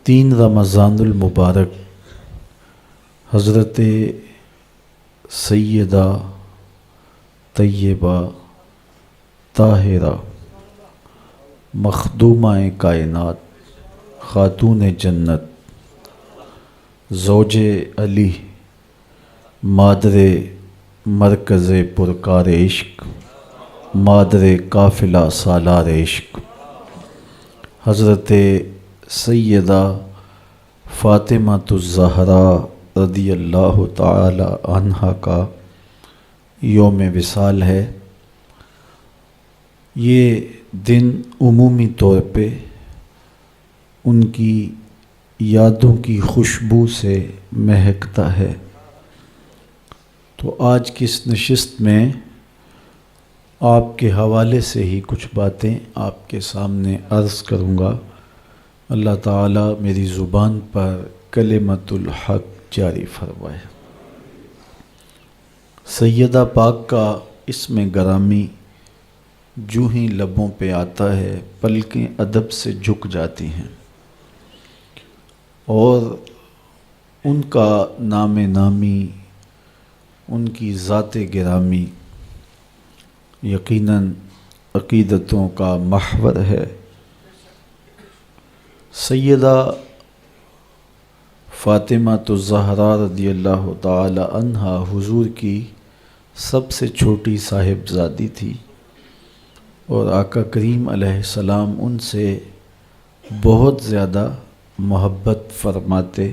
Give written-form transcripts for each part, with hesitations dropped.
3 رمضان المبارک حضرت سیدہ طیبہ طاہرہ مخدومہ کائنات خاتون جنت زوج علی مادر مرکز پرکار عشق مادر قافلہ سالار عشق حضرت سیدہ فاطمۃ الزہراء رضی اللہ تعالی عنہا کا یوم وصال ہے۔ یہ دن عمومی طور پہ ان کی یادوں کی خوشبو سے مہکتا ہے، تو آج کی اس نشست میں آپ کے حوالے سے ہی کچھ باتیں آپ کے سامنے عرض کروں گا۔ اللہ تعالیٰ میری زبان پر کلمۃ الحق جاری فرمائے۔ سیدہ پاک کا اسم گرامی جو ہی لبوں پہ آتا ہے پلکیں ادب سے جھک جاتی ہیں، اور ان کا نام نامی، ان کی ذات گرامی یقیناً عقیدتوں کا محور ہے۔ سیدہ فاطمۃ الزہراء رضی اللہ تعالی عنہا حضور کی سب سے چھوٹی صاحبزادی تھی، اور آقا کریم علیہ السلام ان سے بہت زیادہ محبت فرماتے،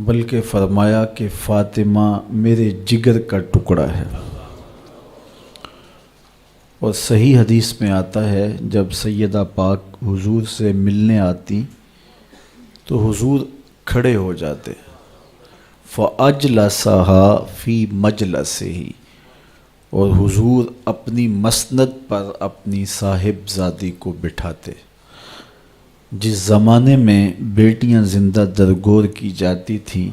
بلکہ فرمایا کہ فاطمہ میرے جگر کا ٹکڑا ہے۔ اور صحیح حدیث میں آتا ہے جب سیدہ پاک حضور سے ملنے آتی تو حضور کھڑے ہو جاتے، فَأَجْلَسَهَا فِي مَجْلَسِهِ، اور حضور اپنی مسند پر اپنی صاحبزادی کو بٹھاتے۔ جس زمانے میں بیٹیاں زندہ درگور کی جاتی تھیں،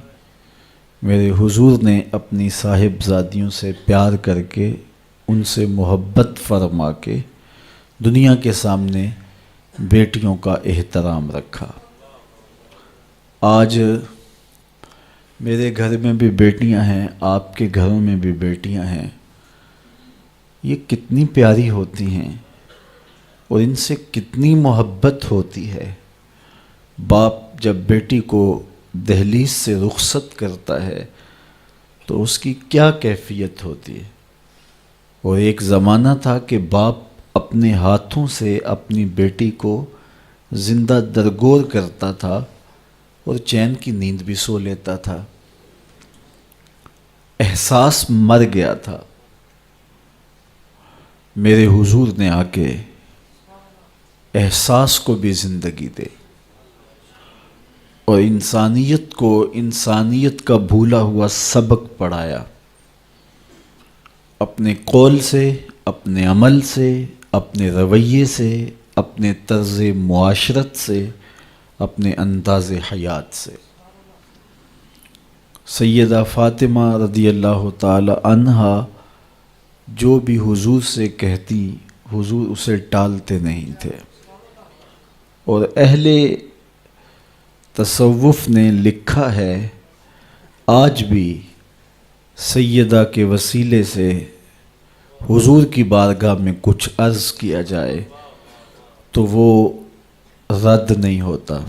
میرے حضور نے اپنی صاحبزادیوں سے پیار کر کے، ان سے محبت فرما کے دنیا کے سامنے بیٹیوں کا احترام رکھا۔ آج میرے گھر میں بھی بیٹیاں ہیں، آپ کے گھروں میں بھی بیٹیاں ہیں، یہ کتنی پیاری ہوتی ہیں اور ان سے کتنی محبت ہوتی ہے۔ باپ جب بیٹی کو دہلیز سے رخصت کرتا ہے تو اس کی کیا کیفیت ہوتی ہے۔ اور ایک زمانہ تھا کہ باپ اپنے ہاتھوں سے اپنی بیٹی کو زندہ درگور کرتا تھا اور چین کی نیند بھی سو لیتا تھا۔ احساس مر گیا تھا۔ میرے حضور نے آ کے احساس کو بھی زندگی دے اور انسانیت کو انسانیت کا بھولا ہوا سبق پڑھایا، اپنے قول سے، اپنے عمل سے، اپنے رویے سے، اپنے طرز معاشرت سے، اپنے انداز حیات سے۔ سیدہ فاطمہ رضی اللہ تعالی عنہا جو بھی حضور سے کہتی، حضور اسے ٹالتے نہیں تھے، اور اہل تصوف نے لکھا ہے آج بھی سیدہ کے وسیلے سے حضور کی بارگاہ میں کچھ عرض کیا جائے تو وہ رد نہیں ہوتا۔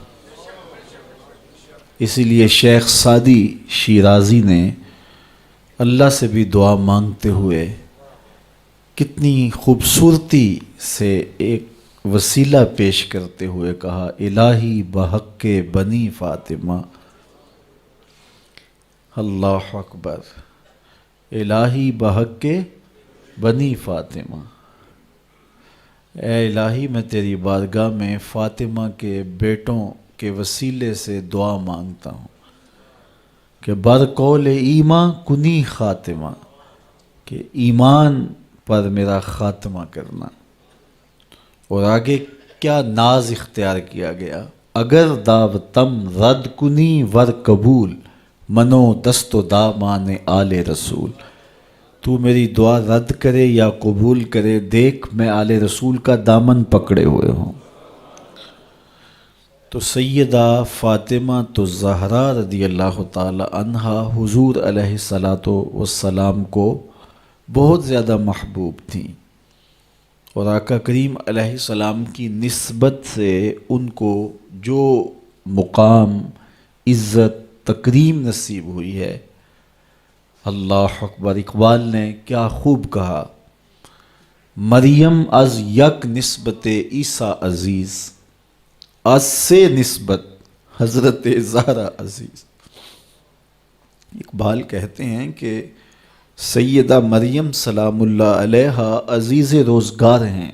اسی لیے شیخ سعدی شیرازی نے اللہ سے بھی دعا مانگتے ہوئے کتنی خوبصورتی سے ایک وسیلہ پیش کرتے ہوئے کہا، الہی بحق بنی فاطمہ، اللہ اکبر، الہی بحق بنی فاطمہ، اے الہی میں تیری بارگاہ میں فاطمہ کے بیٹوں کے وسیلے سے دعا مانگتا ہوں کہ برقول ایمان کنی خاتمہ، کہ ایمان پر میرا خاتمہ کرنا۔ اور آگے کیا ناز اختیار کیا گیا، اگر دعوتم رد کنی ور قبول، منو دست و دامان آل رسول، تو میری دعا رد کرے یا قبول کرے، دیکھ میں آل رسول کا دامن پکڑے ہوئے ہوں۔ تو سیدہ فاطمہ تو زہرا رضی اللہ تعالی عنہا حضور علیہ الصلاۃ والسلام کو بہت زیادہ محبوب تھیں، اور آقا کریم علیہ السلام کی نسبت سے ان کو جو مقام، عزت، تکریم نصیب ہوئی ہے، اللہ اکبر۔ اقبال نے کیا خوب کہا، مریم از یک نسبت عیسیٰ عزیز، از سے نسبت حضرت زہرا عزیز۔ اقبال کہتے ہیں کہ سیدہ مریم سلام اللہ علیہا عزیز روزگار ہیں،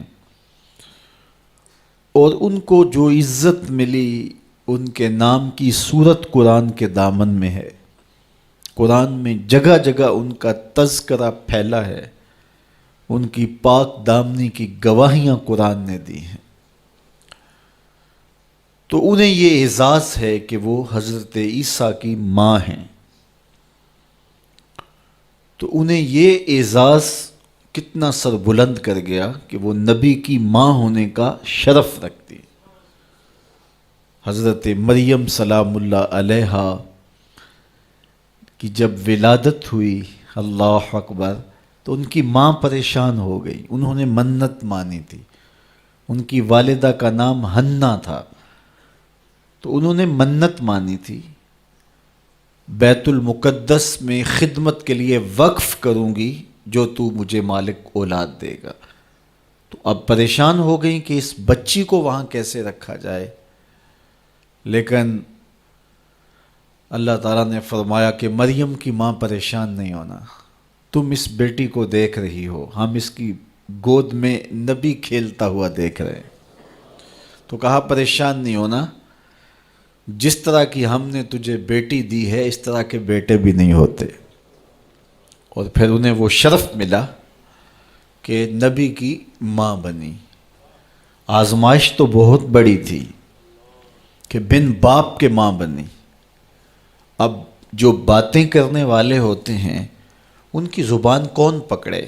اور ان کو جو عزت ملی ان کے نام کی صورت قرآن کے دامن میں ہے۔ قرآن میں جگہ جگہ ان کا تذکرہ پھیلا ہے، ان کی پاک دامنی کی گواہیاں قرآن نے دی ہیں۔ تو انہیں یہ اعزاز ہے کہ وہ حضرت عیسیٰ کی ماں ہیں، تو انہیں یہ اعزاز کتنا سر بلند کر گیا کہ وہ نبی کی ماں ہونے کا شرف رکھتی۔ حضرت مریم سلام اللہ علیہا کی جب ولادت ہوئی، اللہ اکبر، تو ان کی ماں پریشان ہو گئی۔ انہوں نے منت مانی تھی، ان کی والدہ کا نام حنا تھا، تو انہوں نے منت مانی تھی، بیت المقدس میں خدمت کے لیے وقف کروں گی جو تو مجھے مالک اولاد دے گا۔ تو اب پریشان ہو گئی کہ اس بچی کو وہاں کیسے رکھا جائے، لیکن اللہ تعالیٰ نے فرمایا کہ مریم کی ماں پریشان نہیں ہونا، تم اس بیٹی کو دیکھ رہی ہو، ہم اس کی گود میں نبی کھیلتا ہوا دیکھ رہے ہیں۔ تو کہا پریشان نہیں ہونا، جس طرح کی ہم نے تجھے بیٹی دی ہے اس طرح کے بیٹے بھی نہیں ہوتے۔ اور پھر انہیں وہ شرف ملا کہ نبی کی ماں بنی۔ آزمائش تو بہت بڑی تھی کہ بن باپ کے ماں بنی۔ اب جو باتیں کرنے والے ہوتے ہیں ان کی زبان کون پکڑے؟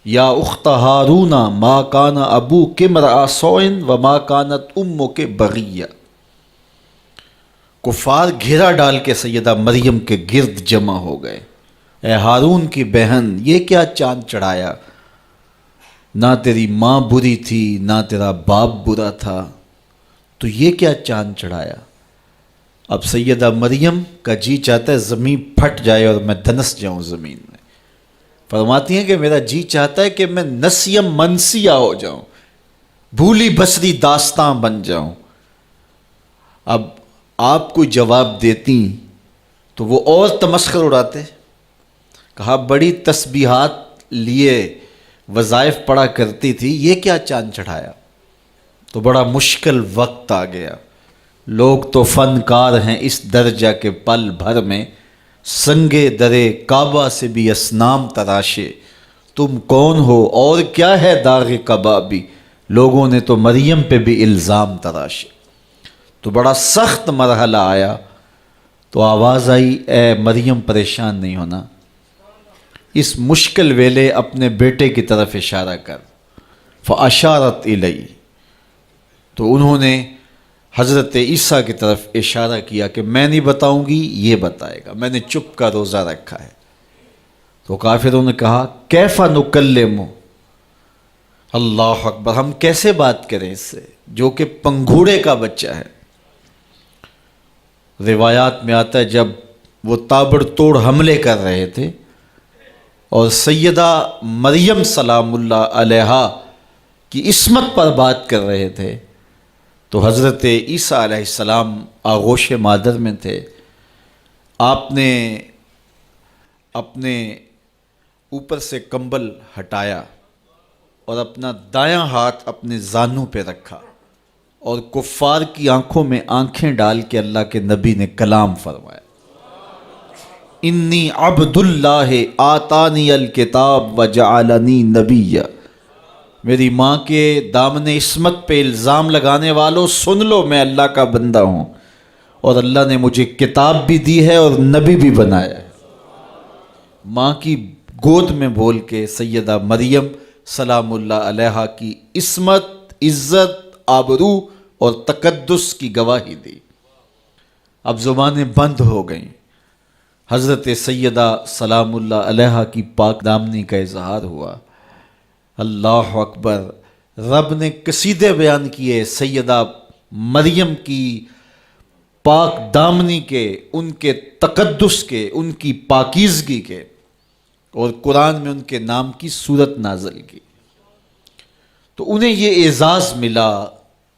یا اخت ہارون ما کان ابوک امرأ سوء وما کانت امک بغیہ۔ کفار گھیرا ڈال کے سیدہ مریم کے گرد جمع ہو گئے، اے ہارون کی بہن، یہ کیا چاند چڑھایا، نہ تیری ماں بری تھی نہ تیرا باپ برا تھا، تو یہ کیا چاند چڑھایا۔ اب سیدہ مریم کا جی چاہتا ہے زمین پھٹ جائے اور میں دھنس جاؤں زمین میں۔ فرماتی ہیں کہ میرا جی چاہتا ہے کہ میں نسیم منسیہ ہو جاؤں، بھولی بسری داستاں بن جاؤں۔ اب آپ کوئی جواب دیتی تو وہ اور تمسخر اڑاتے۔ کہا بڑی تسبیحات لیے وظائف پڑھا کرتی تھی، یہ کیا چاند چڑھایا۔ تو بڑا مشکل وقت آ گیا، لوگ تو فنکار ہیں اس درجہ کے پل بھر میں، سنگے درے کعبہ سے بھی اصنام تراشے، تم کون ہو اور کیا ہے داغ کبابی، لوگوں نے تو مریم پہ بھی الزام تراشے۔ تو بڑا سخت مرحلہ آیا، تو آواز آئی اے مریم پریشان نہیں ہونا، اس مشکل ویلے اپنے بیٹے کی طرف اشارہ کر۔ فاشارت الی، تو انہوں نے حضرت عیسیٰ کی طرف اشارہ کیا کہ میں نہیں بتاؤں گی، یہ بتائے گا، میں نے چپ کا روزہ رکھا ہے۔ تو کافروں نے کہا کیف نکلم، اللہ اکبر، ہم کیسے بات کریں اس سے جو کہ پنگھوڑے کا بچہ ہے۔ روایات میں آتا ہے جب وہ تابڑ توڑ حملے کر رہے تھے اور سیدہ مریم سلام اللہ علیہا کی عصمت پر بات کر رہے تھے، تو حضرت عیسیٰ علیہ السلام آغوش مادر میں تھے۔ آپ نے اپنے اوپر سے کمبل ہٹایا اور اپنا دایاں ہاتھ اپنے زانوں پہ رکھا اور کفار کی آنکھوں میں آنکھیں ڈال کے اللہ کے نبی نے کلام فرمایا، انی عبد اللہ آتانی الکتاب وجعلنی نبیّ۔ میری ماں کے دامن عصمت پہ الزام لگانے والوں سن لو، میں اللہ کا بندہ ہوں اور اللہ نے مجھے کتاب بھی دی ہے اور نبی بھی بنایا ہے۔ ماں کی گود میں بول کے سیدہ مریم سلام اللہ علیہا کی عصمت، عزت، آبرو اور تقدس کی گواہی دی۔ اب زبانیں بند ہو گئیں، حضرت سیدہ سلام اللہ علیہا کی پاک دامنی کا اظہار ہوا۔ اللہ اکبر، رب نے قصیدے بیان کیے سیدہ مریم کی پاک دامنی کے، ان کے تقدس کے، ان کی پاکیزگی کے، اور قرآن میں ان کے نام کی سورت نازل کی۔ تو انہیں یہ اعزاز ملا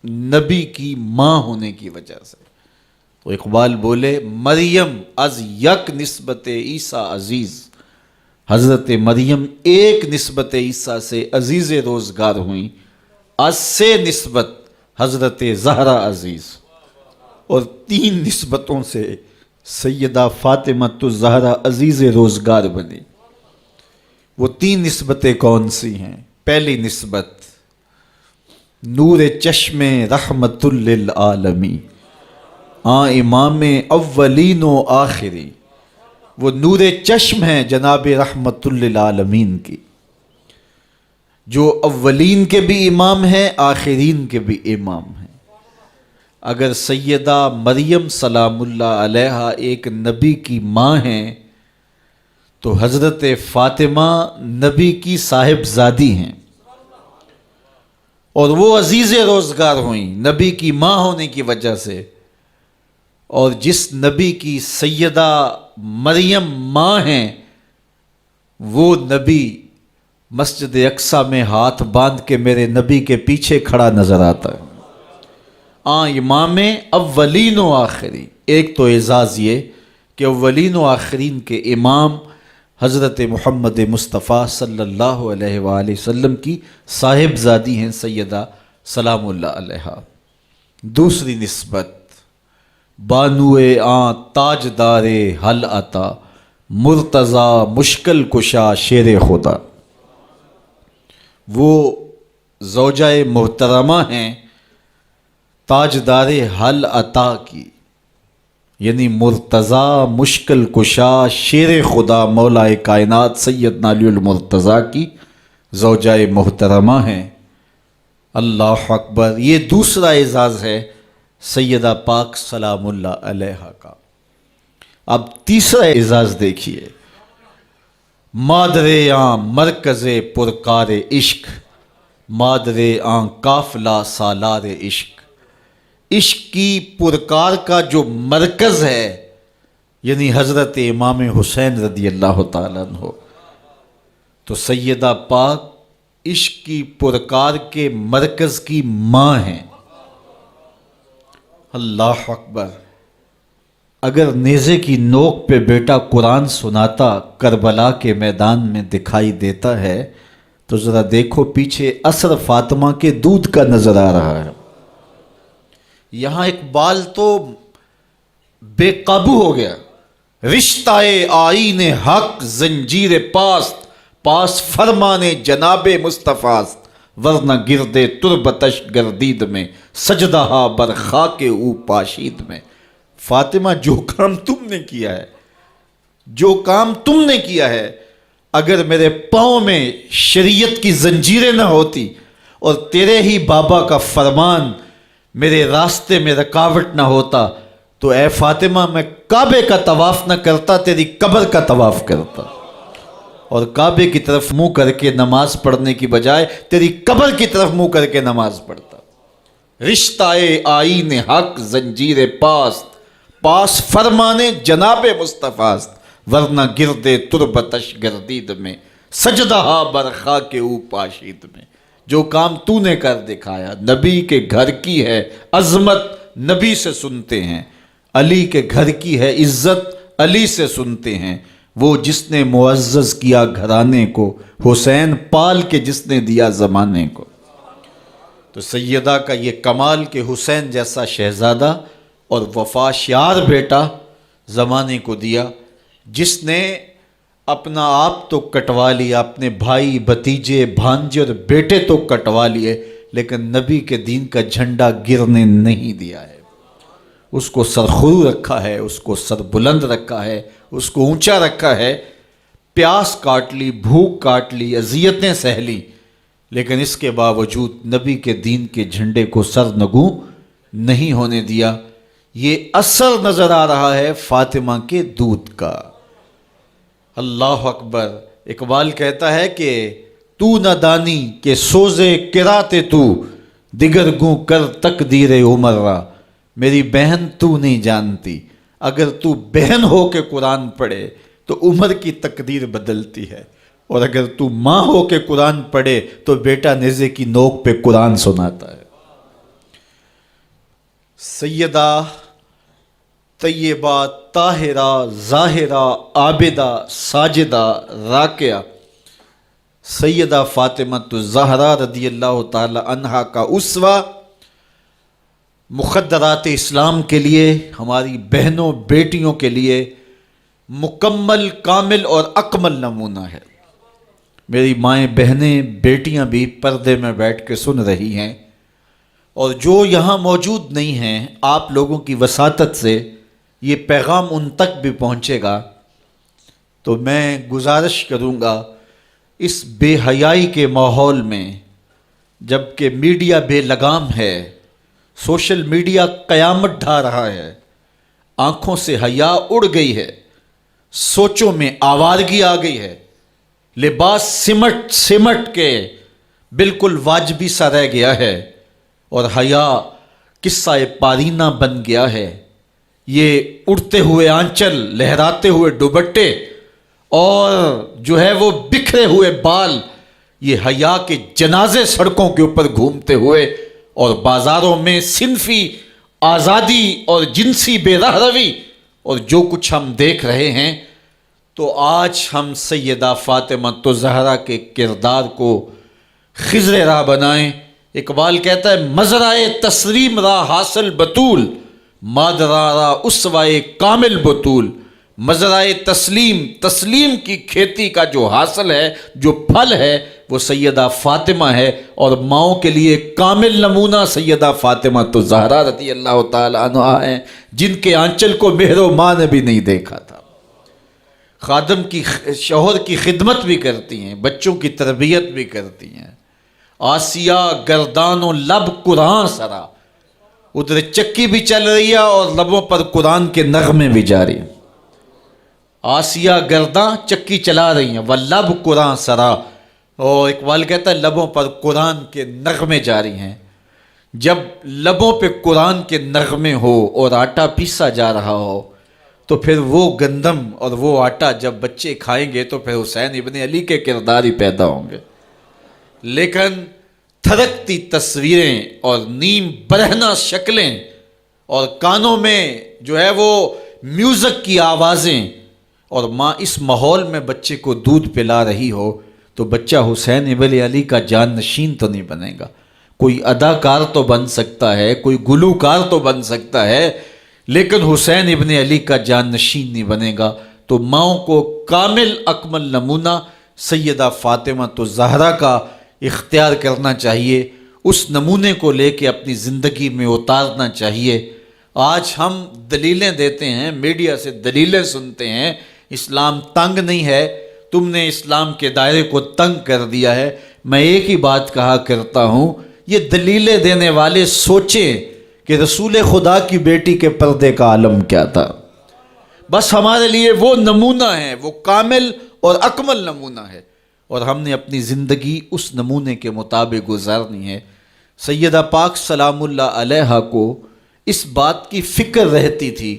نبی کی ماں ہونے کی وجہ سے۔ تو اقبال بولے مریم از یک نسبت عیسیٰ عزیز، حضرت مریم ایک نسبت عیسیٰ سے عزیز روزگار ہوئیں، از سے نسبت حضرت زہرا عزیز، اور 3 نسبتوں سے سیدہ فاطمہ الزہرا عزیز روزگار بنی۔ وہ 3 نسبتیں کون سی ہیں؟ پہلی نسبت نور چشم رحمت للعالمین، امام اولین و آخری، وہ نور چشم ہیں جناب رحمت للعالمین کی، جو اولین کے بھی امام ہیں، آخرین کے بھی امام ہیں۔ اگر سیدہ مریم سلام اللہ علیہا ایک نبی کی ماں ہیں تو حضرت فاطمہ نبی کی صاحبزادی ہیں، اور وہ عزیز روزگار ہوئیں نبی کی ماں ہونے کی وجہ سے۔ اور جس نبی کی سیدہ مریم ماں ہیں، وہ نبی مسجد اقصیٰ میں ہاتھ باندھ کے میرے نبی کے پیچھے کھڑا نظر آتا ہے۔ امام اولین و آخری، ایک تو اعزاز یہ کہ اولین و آخرین کے امام حضرت محمد مصطفیٰ صلی اللہ علیہ وآلہ وسلم کی صاحبزادی ہیں سیدہ سلام اللہ علیہا۔ دوسری نسبت بانوئے تاجدار حل عطا، مرتضی مشکل کشا شیر خدا، وہ زوجہ محترمہ ہیں تاجدار حل عطا کی، یعنی مرتضی مشکل کشا شیر خدا مولا کائنات سیدنا علی المرتضیٰ کی زوجہ محترمہ ہیں۔ اللہ اکبر، یہ دوسرا اعزاز ہے سیدہ پاک سلام اللہ علیہا کا۔ اب تیسرا اعزاز دیکھیے، مادر مرکز پرکار عشق، مادر قافلہ سالار عشق، عشق کی پرکار کا جو مرکز ہے، یعنی حضرت امام حسین رضی اللہ تعالیٰ عنہ، تو سیدہ پاک عشق کی پرکار کے مرکز کی ماں ہیں۔ اللہ اکبر، اگر نیزے کی نوک پہ بیٹا قرآن سناتا کربلا کے میدان میں دکھائی دیتا ہے تو ذرا دیکھو پیچھے اثر فاطمہ کے دودھ کا نظر آ رہا ہے۔ یہاں اقبال تو بے قابو ہو گیا، رشتہ آئین حق زنجیر پاس فرمان جناب مصطفیٰ، ورنہ گردے تربتش گردید میں سجدہ بر خاک او پاشید میں۔ فاطمہ، جو کام تم نے کیا ہے، جو کام تم نے کیا ہے، اگر میرے پاؤں میں شریعت کی زنجیریں نہ ہوتی اور تیرے ہی بابا کا فرمان میرے راستے میں رکاوٹ نہ ہوتا تو اے فاطمہ میں کعبے کا طواف نہ کرتا، تیری قبر کا طواف کرتا، اور کعبے کی طرف منہ کر کے نماز پڑھنے کی بجائے تیری قبر کی طرف منہ کر کے نماز پڑھتا۔ رشتہ آئین حق زنجیر پاس فرمانے جناب مصطفیٰ، ورنہ گردے تربتش گردید میں سجدہ بر خاک او پاشید میں۔ جو کام تو نے کر دکھایا، نبی کے گھر کی ہے عظمت، نبی سے سنتے ہیں، علی کے گھر کی ہے عزت، علی سے سنتے ہیں۔ وہ جس نے معزز کیا گھرانے کو، حسین پال کے جس نے دیا زمانے کو۔ تو سیدہ کا یہ کمال کہ حسین جیسا شہزادہ اور وفا شیار بیٹا زمانے کو دیا، جس نے اپنا آپ تو کٹوا لیا، اپنے بھائی بھتیجے بھانجے اور بیٹے تو کٹوا لیے، لیکن نبی کے دین کا جھنڈا گرنے نہیں دیا ہے۔ اس کو سرخرو رکھا ہے، اس کو سر بلند رکھا ہے، اس کو اونچا رکھا ہے۔ پیاس کاٹ لی، بھوک کاٹ لی، اذیتیں سہ لی، لیکن اس کے باوجود نبی کے دین کے جھنڈے کو سر نگوں نہیں ہونے دیا۔ یہ اثر نظر آ رہا ہے فاطمہ کے دودھ کا۔ اللہ اکبر۔ اقبال کہتا ہے کہ تو نہ دانی کہ سوزے کراتے تو، دیگر گوں کر تقدیر عمر را۔ میری بہن تو نہیں جانتی، اگر تو بہن ہو کے قرآن پڑھے تو عمر کی تقدیر بدلتی ہے، اور اگر تو ماں ہو کے قرآن پڑھے تو بیٹا نیزے کی نوک پہ قرآن سناتا ہے۔ سیدہ طیبہ طاہرہ ظاہرہ عابدہ ساجدہ راکعہ سیدہ فاطمہ الزہرا رضی اللہ تعالی عنہا کا اسوہ، مخدرات اسلام کے لیے، ہماری بہنوں بیٹیوں کے لیے مکمل کامل اور اکمل نمونہ ہے۔ میری مائیں بہنیں بیٹیاں بھی پردے میں بیٹھ کے سن رہی ہیں، اور جو یہاں موجود نہیں ہیں، آپ لوگوں کی وساطت سے یہ پیغام ان تک بھی پہنچے گا۔ تو میں گزارش کروں گا، اس بے حیائی کے ماحول میں جب کہ میڈیا بے لگام ہے، سوشل میڈیا قیامت ڈھا رہا ہے، آنکھوں سے حیا اڑ گئی ہے، سوچوں میں آوارگی آ گئی ہے، لباس سمٹ سمٹ کے بالکل واجبی سا رہ گیا ہے، اور حیا قصہ پارینہ بن گیا ہے۔ یہ اڑتے ہوئے آنچل، لہراتے ہوئے دوپٹے، اور جو ہے وہ بکھرے ہوئے بال، یہ حیا کے جنازے سڑکوں کے اوپر گھومتے ہوئے، اور بازاروں میں صنفی آزادی اور جنسی بے رہروی اور جو کچھ ہم دیکھ رہے ہیں، تو آج ہم سیدہ فاطمہ الزہرا کے کردار کو خضر راہ بنائیں۔ اقبال کہتا ہے مزرائے تسلیم را حاصل بطول، مادرا را اسوائے کامل بطول۔ مزرائے تسلیم، تسلیم کی کھیتی کا جو حاصل ہے، جو پھل ہے، وہ سیدہ فاطمہ ہے، اور ماؤں کے لیے کامل نمونہ سیدہ فاطمہ الزہرا رضی اللہ تعالی عنہا ہیں، جن کے آنچل کو مہر و ماں نے بھی نہیں دیکھا تھا۔ خادم کی، شوہر کی خدمت بھی کرتی ہیں، بچوں کی تربیت بھی کرتی ہیں۔ آسیہ گردان و لب قرآن سرا، ادھر چکی بھی چل رہی ہے اور لبوں پر قرآن کے نغمے بھی جاری ہیں۔ آسیہ گرداں چکی چلا رہی ہیں، واللب قرآن سرا، اور اقبال کہتا ہے لبوں پر قرآن کے نغمے جاری ہیں۔ جب لبوں پہ قرآن کے نغمے ہو اور آٹا پیسا جا رہا ہو، تو پھر وہ گندم اور وہ آٹا جب بچے کھائیں گے تو پھر حسین ابن علی کے کردار ہی پیدا ہوں گے۔ لیکن تھرکتی تصویریں اور نیم برہنہ شکلیں اور کانوں میں جو ہے وہ میوزک کی آوازیں، اور ماں اس ماحول میں بچے کو دودھ پلا رہی ہو، تو بچہ حسین ابن علی کا جان نشین تو نہیں بنے گا۔ کوئی اداکار تو بن سکتا ہے، کوئی گلوکار تو بن سکتا ہے، لیکن حسین ابن علی کا جان نشین نہیں بنے گا۔ تو ماؤں کو کامل اکمل نمونہ سیدہ فاطمہ الزہرا کا اختیار کرنا چاہیے، اس نمونے کو لے کے اپنی زندگی میں اتارنا چاہیے۔ آج ہم دلیلیں دیتے ہیں، میڈیا سے دلیلیں سنتے ہیں، اسلام تنگ نہیں ہے، تم نے اسلام کے دائرے کو تنگ کر دیا ہے۔ میں ایک ہی بات کہا کرتا ہوں، یہ دلیلیں دینے والے سوچیں کہ رسول خدا کی بیٹی کے پردے کا عالم کیا تھا۔ بس ہمارے لیے وہ نمونہ ہے، وہ کامل اور اکمل نمونہ ہے، اور ہم نے اپنی زندگی اس نمونے کے مطابق گزارنی ہے۔ سیدہ پاک سلام اللہ علیہا کو اس بات کی فکر رہتی تھی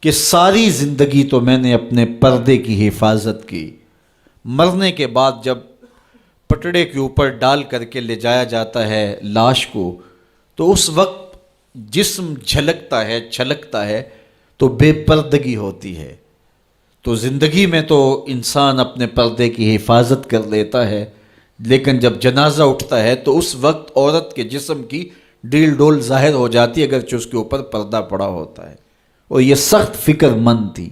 کہ ساری زندگی تو میں نے اپنے پردے کی حفاظت کی، مرنے کے بعد جب پٹڑے کے اوپر ڈال کر کے لے جایا جاتا ہے لاش کو، تو اس وقت جسم جھلکتا ہے، چھلکتا ہے، تو بے پردگی ہوتی ہے۔ تو زندگی میں تو انسان اپنے پردے کی حفاظت کر لیتا ہے، لیکن جب جنازہ اٹھتا ہے تو اس وقت عورت کے جسم کی ڈیل ڈول ظاہر ہو جاتی ہے، اگرچہ اس کے اوپر پردہ پڑا ہوتا ہے۔ اور یہ سخت فکر مند تھی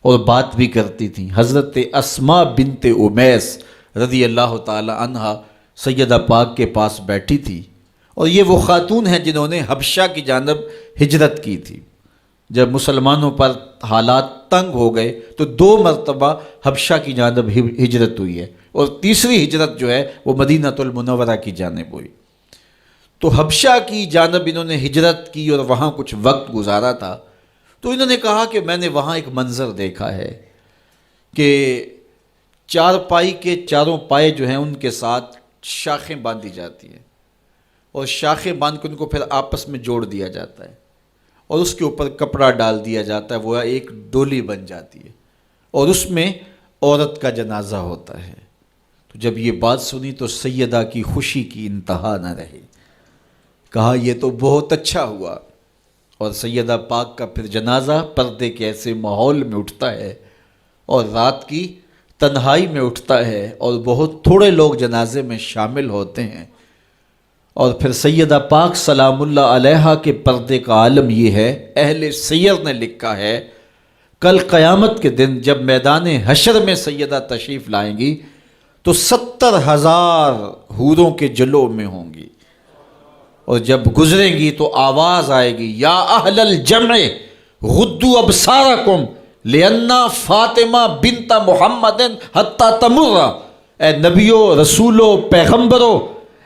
اور بات بھی کرتی تھیں۔ حضرت اسماء بنت امیس رضی اللہ تعالی عنہا سیدہ پاک کے پاس بیٹھی تھی، اور یہ وہ خاتون ہیں جنہوں نے حبشہ کی جانب ہجرت کی تھی۔ جب مسلمانوں پر حالات تنگ ہو گئے تو 2 مرتبہ حبشہ کی جانب ہجرت ہوئی ہے، اور تیسری ہجرت جو ہے وہ مدینہ المنورہ کی جانب ہوئی۔ تو حبشہ کی جانب انہوں نے ہجرت کی اور وہاں کچھ وقت گزارا تھا، تو انہوں نے کہا کہ میں نے وہاں ایک منظر دیکھا ہے کہ چارپائی کے چاروں پائے جو ہیں ان کے ساتھ شاخیں باندھی جاتی ہیں، اور شاخیں باندھ کے ان کو پھر آپس میں جوڑ دیا جاتا ہے، اور اس کے اوپر کپڑا ڈال دیا جاتا ہے، وہ ایک ڈولی بن جاتی ہے، اور اس میں عورت کا جنازہ ہوتا ہے۔ تو جب یہ بات سنی تو سیدہ کی خوشی کی انتہا نہ رہی، کہا یہ تو بہت اچھا ہوا۔ اور سیدہ پاک کا پھر جنازہ پردے کے ایسے ماحول میں اٹھتا ہے اور رات کی تنہائی میں اٹھتا ہے، اور بہت تھوڑے لوگ جنازے میں شامل ہوتے ہیں، اور پھر سیدہ پاک سلام اللہ علیہا کے پردے کا عالم یہ ہے، اہل سیر نے لکھا ہے کل قیامت کے دن جب میدان حشر میں سیدہ تشریف لائیں گی تو 70,000 حوروں کے جلو میں ہوں گی، اور جب گزریں گی تو آواز آئے گی یا اہل الجمع غدوا ابصارکم لأن فاطمہ بنت محمد حتی تمر، اے نبیوں، رسولوں، پیغمبروں،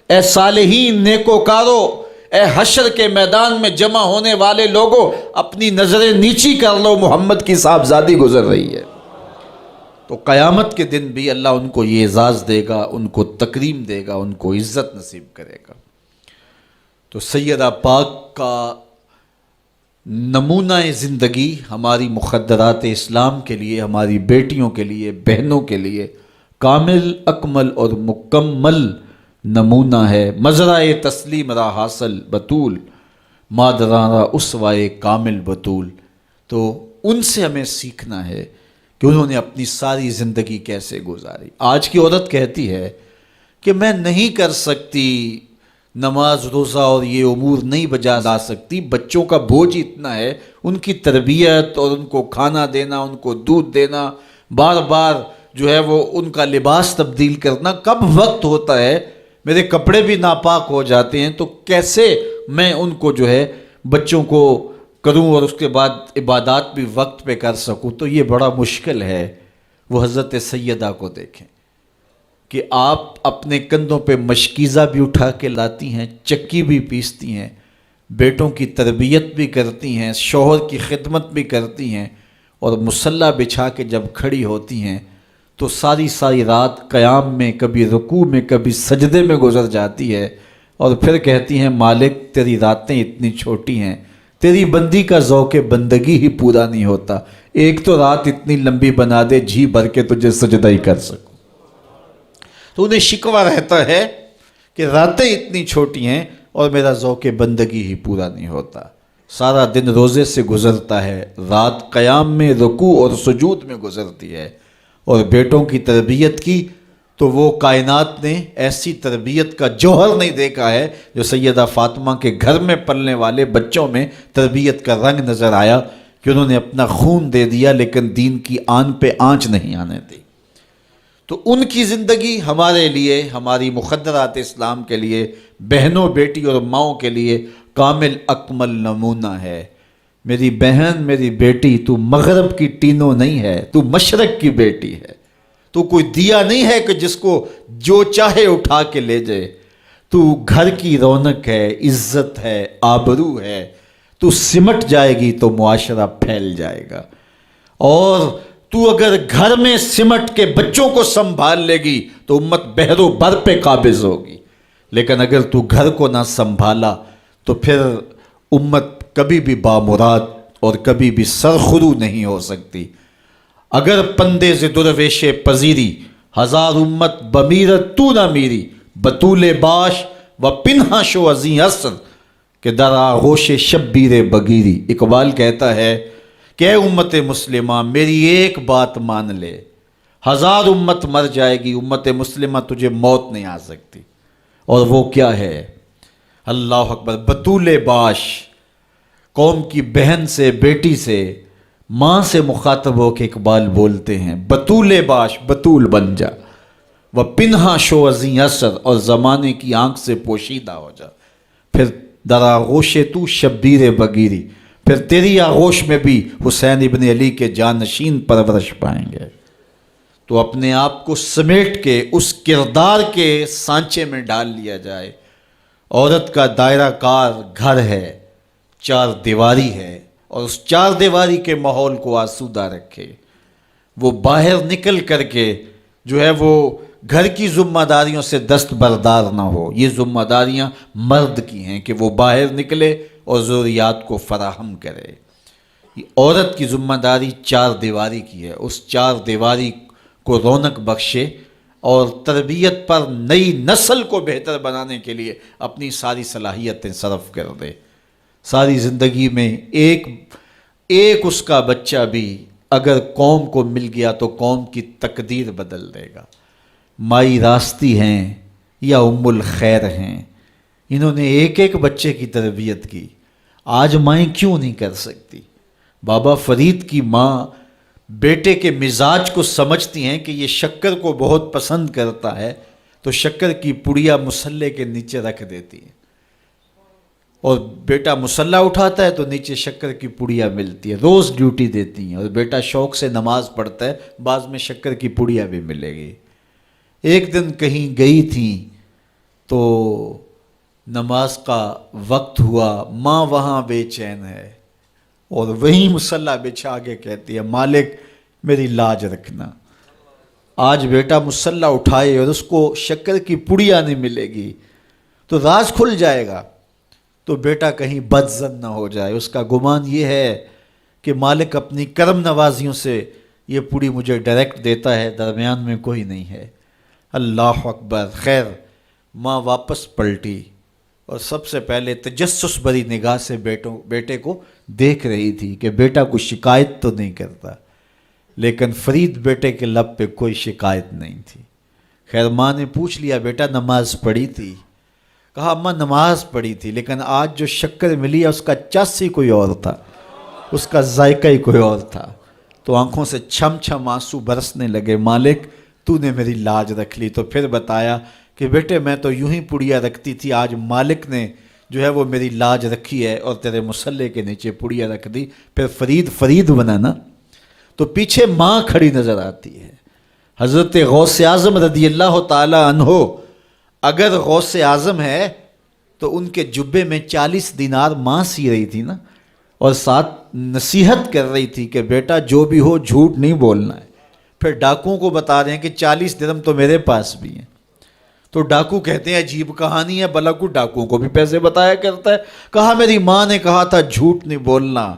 اے صالحین، نیکوکاروں، اے حشر کے میدان میں جمع ہونے والے لوگوں، اپنی نظریں نیچی کر لو، محمد کی صاحبزادی گزر رہی ہے۔ تو قیامت کے دن بھی اللہ ان کو یہ اعزاز دے گا، ان کو تکریم دے گا، ان کو عزت نصیب کرے گا۔ تو سیدہ پاک کا نمونہ زندگی ہماری مخدرات اسلام کے لیے، ہماری بیٹیوں کے لیے، بہنوں کے لیے کامل، اکمل اور مکمل نمونہ ہے۔ مزرعہ تسلیم را حاصل بطول، مادران را اسوائے کامل بطول۔ تو ان سے ہمیں سیکھنا ہے کہ انہوں نے اپنی ساری زندگی کیسے گزاری۔ آج کی عورت کہتی ہے کہ میں نہیں کر سکتی نماز، روزہ اور یہ امور نہیں بجا لا سکتی، بچوں کا بوجھ اتنا ہے، ان کی تربیت اور ان کو کھانا دینا، ان کو دودھ دینا، بار بار جو ہے وہ ان کا لباس تبدیل کرنا، کب وقت ہوتا ہے، میرے کپڑے بھی ناپاک ہو جاتے ہیں، تو کیسے میں ان کو جو ہے بچوں کو کروں اور اس کے بعد عبادات بھی وقت پہ کر سکوں؟ تو یہ بڑا مشکل ہے۔ وہ حضرت سیدہ کو دیکھیں کہ آپ اپنے کندھوں پہ مشکیزہ بھی اٹھا کے لاتی ہیں، چکی بھی پیستی ہیں، بیٹوں کی تربیت بھی کرتی ہیں، شوہر کی خدمت بھی کرتی ہیں، اور مصلی بچھا کے جب کھڑی ہوتی ہیں تو ساری ساری رات قیام میں، کبھی رکوع میں، کبھی سجدے میں گزر جاتی ہے، اور پھر کہتی ہیں مالک تیری راتیں اتنی چھوٹی ہیں، تیری بندی کا ذوق بندگی ہی پورا نہیں ہوتا، ایک تو رات اتنی لمبی بنا دے جی بھر کے تجھے سجدہ ہی کر سکوں۔ تو انہیں شکوہ رہتا ہے کہ راتیں اتنی چھوٹی ہیں اور میرا ذوق بندگی ہی پورا نہیں ہوتا۔ سارا دن روزے سے گزرتا ہے، رات قیام میں، رکوع اور سجود میں گزرتی ہے، اور بیٹوں کی تربیت کی تو وہ کائنات نے ایسی تربیت کا جوہر نہیں دیکھا ہے جو سیدہ فاطمہ کے گھر میں پلنے والے بچوں میں تربیت کا رنگ نظر آیا، کہ انہوں نے اپنا خون دے دیا لیکن دین کی آن پہ آنچ نہیں آنے دی۔ تو ان کی زندگی ہمارے لیے، ہماری مخدرات اسلام کے لیے، بہنوں، بیٹی اور ماؤں کے لیے کامل اکمل نمونہ ہے۔ میری بہن، میری بیٹی، تو مغرب کی ٹینو نہیں ہے، تو مشرق کی بیٹی ہے، تو کوئی دیا نہیں ہے کہ جس کو جو چاہے اٹھا کے لے جائے، تو گھر کی رونق ہے، عزت ہے، آبرو ہے، تو سمٹ جائے گی تو معاشرہ پھیل جائے گا، اور تو اگر گھر میں سمٹ کے بچوں کو سنبھال لے گی تو امت بحر و بر پہ قابض ہوگی، لیکن اگر تو گھر کو نہ سنبھالا تو پھر امت کبھی بھی بامراد اور کبھی بھی سرخرو نہیں ہو سکتی۔ اگر پندے ز درویش پذیری، ہزار امت بمیرت تو نہ میری، بطول باش و پنہا شو ازیں عصر کہ در آغوش شبیر بگیری۔ اقبال کہتا ہے کہ اے امت مسلمہ میری ایک بات مان لے، ہزار امت مر جائے گی، امت مسلمہ تجھے موت نہیں آ سکتی، اور وہ کیا ہے؟ اللہ اکبر، بطول باش، قوم کی بہن سے، بیٹی سے، ماں سے مخاطب ہو کے اقبال بولتے ہیں بطول باش، بطول بن جا، وہ پنہا شو ازیں اثر، اور زمانے کی آنکھ سے پوشیدہ ہو جا، پھر در آغوش تو شبیر بگیری، پھر تیری آغوش میں بھی حسین ابن علی کے جانشین پرورش پائیں گے۔ تو اپنے آپ کو سمیٹ کے اس کردار کے سانچے میں ڈال لیا جائے، عورت کا دائرہ کار گھر ہے، چار دیواری ہے، اور اس چار دیواری کے ماحول کو آسودہ رکھے، وہ باہر نکل کر کے جو ہے وہ گھر کی ذمہ داریوں سے دستبردار نہ ہو۔ یہ ذمہ داریاں مرد کی ہیں کہ وہ باہر نکلے اور ضروریات کو فراہم کرے۔ عورت کی ذمہ داری چار دیواری کی ہے، اس چار دیواری کو رونق بخشے اور تربیت پر نئی نسل کو بہتر بنانے کے لیے اپنی ساری صلاحیتیں صرف کر دے۔ ساری زندگی میں ایک اس کا بچہ بھی اگر قوم کو مل گیا تو قوم کی تقدیر بدل دے گا۔ مائی راستی ہیں یا ام الخیر ہیں، انہوں نے ایک بچے کی تربیت کی، آج مائیں کیوں نہیں کر سکتی؟ بابا فرید کی ماں بیٹے کے مزاج کو سمجھتی ہیں کہ یہ شکر کو بہت پسند کرتا ہے، تو شکر کی پڑیا مصلے کے نیچے رکھ دیتی ہیں، اور بیٹا مصلہ اٹھاتا ہے تو نیچے شکر کی پڑیا ملتی ہے، روز ڈیوٹی دیتی ہیں، اور بیٹا شوق سے نماز پڑھتا ہے، بعض میں شکر کی پڑیا بھی ملے گی۔ ایک دن کہیں گئی تھی تو نماز کا وقت ہوا، ماں وہاں بے چین ہے، اور وہیں مصلہ بچھا کے کہتی ہے مالک میری لاج رکھنا۔ آج بیٹا مصلہ اٹھائے اور اس کو شکر کی پڑیا نہیں ملے گی تو راز کھل جائے گا، تو بیٹا کہیں بدظن نہ ہو جائے، اس کا گمان یہ ہے کہ مالک اپنی کرم نوازیوں سے یہ پوری مجھے ڈائریکٹ دیتا ہے، درمیان میں کوئی نہیں ہے۔ اللہ اکبر۔ خیر ماں واپس پلٹی اور سب سے پہلے تجسس بھری نگاہ سے بیٹے کو دیکھ رہی تھی کہ بیٹا کوئی شکایت تو نہیں کرتا، لیکن فرید بیٹے کے لب پہ کوئی شکایت نہیں تھی۔ خیر ماں نے پوچھ لیا بیٹا نماز پڑھی تھی؟ کہا اماں نماز پڑھی تھی، لیکن آج جو شکر ملی ہے اس کا چاسی کوئی اور تھا، اس کا ذائقہ ہی کوئی اور تھا۔ تو آنکھوں سے چھم چھم آنسو برسنے لگے، مالک تو نے میری لاج رکھ لی۔ تو پھر بتایا کہ بیٹے میں تو یوں ہی پڑیا رکھتی تھی، آج مالک نے جو ہے وہ میری لاج رکھی ہے اور تیرے مصلے کے نیچے پڑیا رکھ دی، پھر فرید بنا نا۔ تو پیچھے ماں کھڑی نظر آتی ہے، حضرت غوث اعظم رضی اللہ تعالی عنہ۔ اگر غوث اعظم ہے تو ان کے جبے میں 40 دینار ماں سی رہی تھی نا، اور ساتھ نصیحت کر رہی تھی کہ بیٹا جو بھی ہو جھوٹ نہیں بولنا ہے۔ پھر ڈاکوؤں کو بتا رہے ہیں کہ 40 درہم تو میرے پاس بھی ہیں، تو ڈاکو کہتے ہیں عجیب کہانی ہے، بلا کو ڈاکوؤں کو بھی پیسے بتایا کرتا ہے۔ کہا میری ماں نے کہا تھا جھوٹ نہیں بولنا،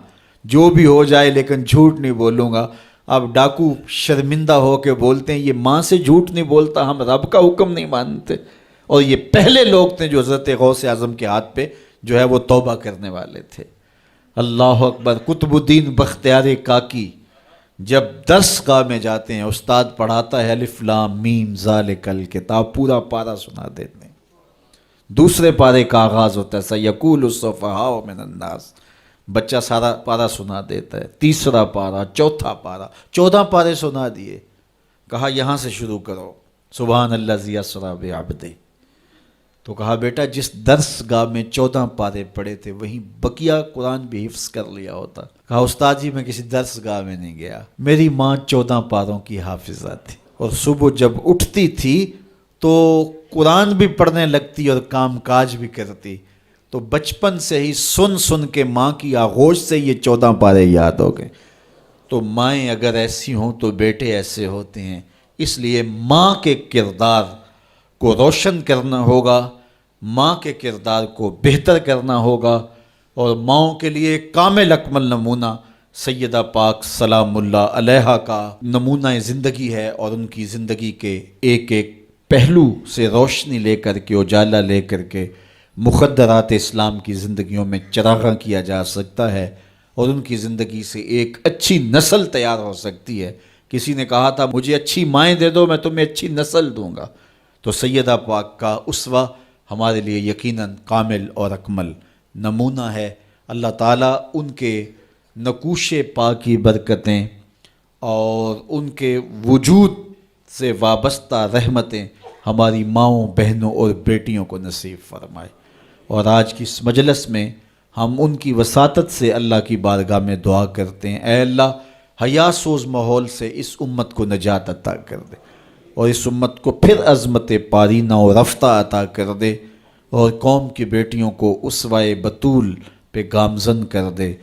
جو بھی ہو جائے لیکن جھوٹ نہیں بولوں گا۔ اب ڈاکو شرمندہ ہو کے بولتے ہیں یہ ماں سے جھوٹ نہیں بولتا، ہم رب کا حکم نہیں مانتے۔ اور یہ پہلے لوگ تھے جو حضرت غوث اعظم کے ہاتھ پہ جو ہے وہ توبہ کرنے والے تھے۔ اللہ اکبر۔ قطب الدین بختیار کاکی جب درس گاہ میں جاتے ہیں، استاد پڑھاتا ہے الف لام میم ذالک الکتاب، پورا پارہ سنا دیتے ہیں۔ دوسرے پارے کا آغاز ہوتا ہے سیقول السفہاء من الناس، بچہ سارا پارہ سنا دیتا ہے۔ تیسرا پارہ، چوتھا پارہ، 14 پارے سنا دیے۔ کہا یہاں سے شروع کرو، سبحان الذی اسریٰ بعبدہ۔ تو کہا بیٹا جس درس گاہ میں 14 پارے پڑھے تھے وہیں بقیہ قرآن بھی حفظ کر لیا ہوتا۔ کہا استاد جی میں کسی درس گاہ میں نہیں گیا، میری ماں 14 پاروں کی حافظہ تھی، اور صبح جب اٹھتی تھی تو قرآن بھی پڑھنے لگتی اور کام کاج بھی کرتی، تو بچپن سے ہی سن کے ماں کی آغوش سے یہ 14 پارے یاد ہو گئے۔ تو مائیں اگر ایسی ہوں تو بیٹے ایسے ہوتے ہیں، اس لیے ماں کے کردار کو روشن کرنا ہوگا، ماں کے کردار کو بہتر کرنا ہوگا، اور ماؤں کے لیے کامل اکمل نمونہ سیدہ پاک سلام اللہ علیہا کا نمونہ زندگی ہے، اور ان کی زندگی کے ایک پہلو سے روشنی لے کر کے، اجالا لے کر کے مخدرات اسلام کی زندگیوں میں چراغاں کیا جا سکتا ہے، اور ان کی زندگی سے ایک اچھی نسل تیار ہو سکتی ہے۔ کسی نے کہا تھا مجھے اچھی مائیں دے دو میں تمہیں اچھی نسل دوں گا، تو سیدہ پاک کا اسوہ ہمارے لیے یقیناً کامل اور اکمل نمونہ ہے۔ اللہ تعالیٰ ان کے نقوش پاک کی برکتیں اور ان کے وجود سے وابستہ رحمتیں ہماری ماؤں، بہنوں اور بیٹیوں کو نصیب فرمائے۔ اور آج کی اس مجلس میں ہم ان کی وساطت سے اللہ کی بارگاہ میں دعا کرتے ہیں، اے اللہ حیا سوز ماحول سے اس امت کو نجات عطا کر دے، اور اس امت کو پھر عظمت پارینہ و رفتہ عطا کر دے، اور قوم کی بیٹیوں کو اسوہ بطول پہ گامزن کر دے۔